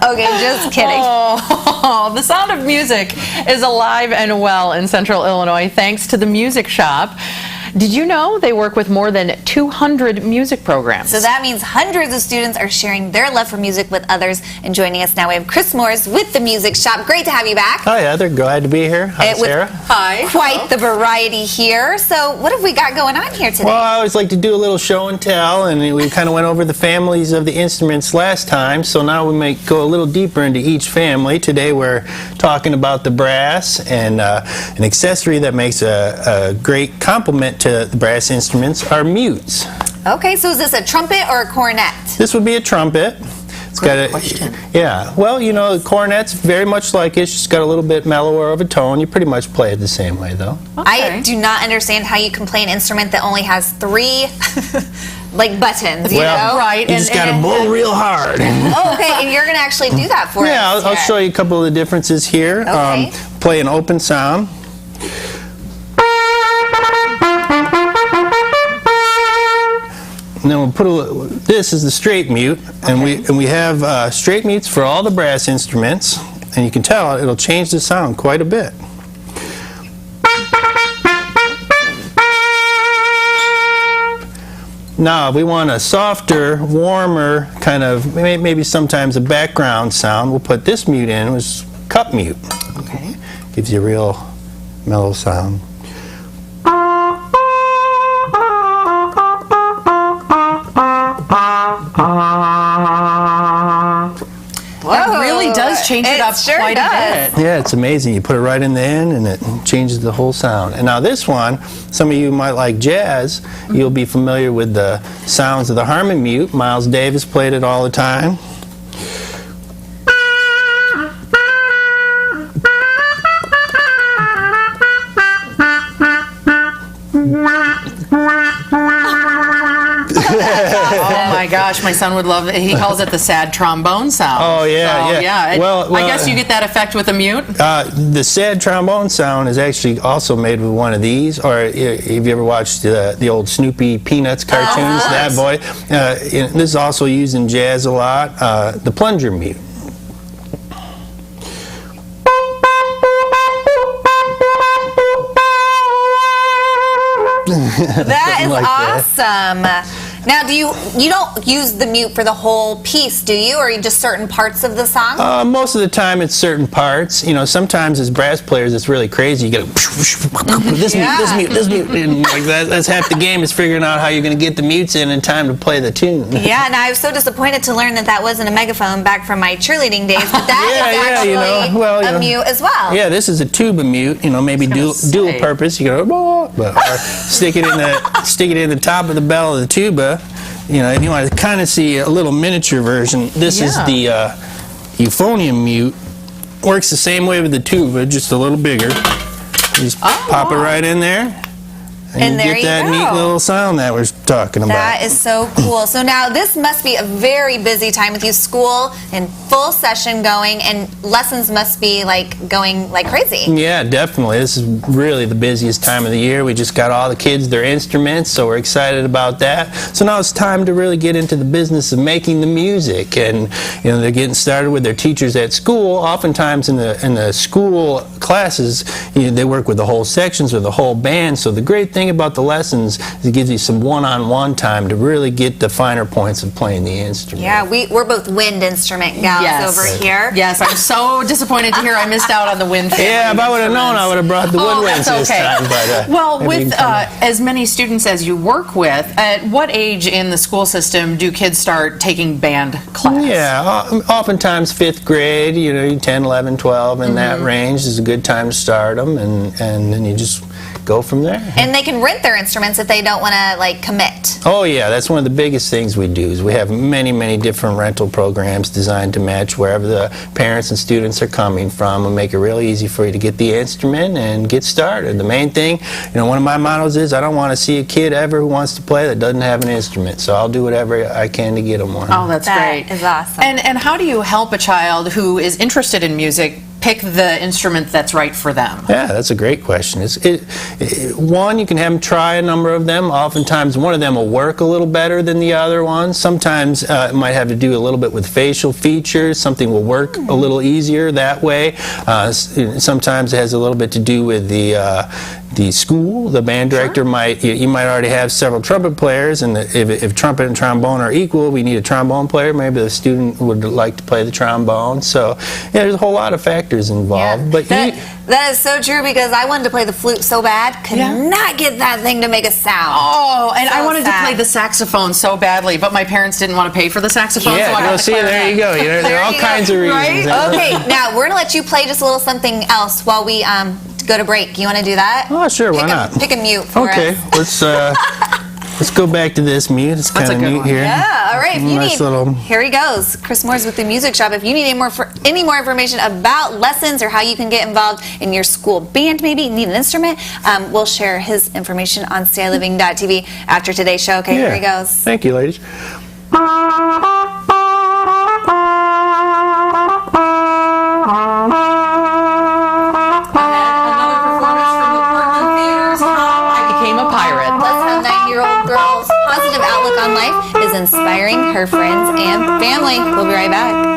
Okay, just kidding. Oh, the sound of music is alive and well in Central Illinois thanks to the Music Shop. Did you know they work with more than 200 music programs? So that means hundreds of students are sharing their love for music with others. And joining us now, we have Chris Morris with the Music Shop. Great to have you back. Hi, Heather. Glad to be here. Hi, Sarah. Hi. Quite the variety here. So what have we got going on here today? Well, I always like to do a little show and tell, and we kind of went over the families of the instruments last time, so now we might go a little deeper into each family. Today we're talking about the brass, and an accessory that makes a great complement to the brass instruments are mutes. Okay, so is this a trumpet or a cornet? This would be a trumpet. It's got a question. Yeah, well, you know, the cornet's very much like it. It's just got a little bit mellower of a tone. You pretty much play it the same way, though. I do not understand how you can play an instrument that only has 3 like buttons, you know? Right. You just got to blow real hard. Oh, okay, and you're going to actually do that for us. Yeah, I'll show you a couple of the differences here. Okay. Play an open sound. And then we'll put this is the straight mute, and we have straight mutes for all the brass instruments, and you can tell it'll change the sound quite a bit. Now, if we want a softer, warmer kind of, maybe sometimes a background sound, we'll put this mute in, which is cup mute. Okay. Gives you a real mellow sound. It really does change it up quite a bit. Yeah, it's amazing. You put it right in the end and it changes the whole sound. And now this one, some of you might like jazz. You'll be familiar with the sounds of the Harmon mute. Miles Davis played it all the time. Oh my gosh, my son would love it. He calls it the sad trombone sound. Oh, yeah, so, yeah. Well, I guess you get that effect with a mute? The sad trombone sound is actually also made with one of these, or if you ever watched the old Snoopy Peanuts cartoons, that boy. This is also used in jazz a lot, the plunger mute. That is like awesome. Now, you don't use the mute for the whole piece, do you, or just certain parts of the song? Most of the time, it's certain parts. You know, sometimes as brass players, it's really crazy. You get this mute, and like that's half the game is figuring out how you're going to get the mutes in time to play the tune. Yeah, and I was so disappointed to learn that wasn't a megaphone back from my cheerleading days, but that is actually a mute as well. Yeah, this is a tuba mute. You know, maybe dual purpose. You go, or stick it in the top of the bell of the tuba. You know, if you want to kind of see a little miniature version, this is the euphonium mute. Works the same way with the tuba, just a little bigger. You just pop it right in there. And you get that neat little sound that we're talking about. That is so cool. So now this must be a very busy time with you, school in full session going, and lessons must be going like crazy. Yeah, definitely. This is really the busiest time of the year. We just got all the kids their instruments, so we're excited about that. So now it's time to really get into the business of making the music, and you know they're getting started with their teachers at school. Oftentimes in the school classes, they work with the whole sections or the whole band. So the great thing about the lessons is it gives you some one-on-one time to really get the finer points of playing the instrument. Yeah, we're both wind instrument gals over here. Yes, I'm so disappointed to hear I missed out on the wind family. Yeah, if I would have known, I would have brought the woodwinds this time. But, well, with as many students as you work with, at what age in the school system do kids start taking band class? Yeah, oftentimes 5th grade, you know, 10, 11, 12, in that range is a good time to start them, and then you just go from there. And they can rent their instruments if they don't want to commit. Oh yeah, that's one of the biggest things we do. Is we have many different rental programs designed to match wherever the parents and students are coming from, and make it really easy for you to get the instrument and get started. The main thing, you know, one of my mottos is I don't want to see a kid ever who wants to play that doesn't have an instrument. So I'll do whatever I can to get them one. Oh, that's great. That is awesome. And how do you help a child who is interested in music pick the instrument that's right for them? Yeah, that's a great question. One, you can have them try a number of them. Oftentimes, one of them will work a little better than the other one. Sometimes it might have to do a little bit with facial features. Something will work a little easier that way. Sometimes it has a little bit to do with the school. The band director you might already have several trumpet players, and if trumpet and trombone are equal, we need a trombone player. Maybe the student would like to play the trombone. So yeah, there's a whole lot of factors involved. Yeah. But that is so true, because I wanted to play the flute so bad, could not get that thing to make a sound. Oh, and I wanted to sad. play the saxophone so badly, but my parents didn't want to pay for the saxophone. So I got the there you go. There are all kinds of reasons. Right? Okay, now we're going to let you play just a little something else while we go to break. You want to do that? Oh, sure, why not? Pick a mute for us. Let's go back to this mute. It's kind of neat here. Yeah, all right. If you Nice need, little... Here he goes. Chris Moore's with the Music Shop. If you need any more information about lessons or how you can get involved in your school band, maybe need an instrument, we'll share his information on stayliving.tv after today's show. Okay, here he goes. Thank you, ladies. Positive outlook on life is inspiring her friends and family. We'll be right back.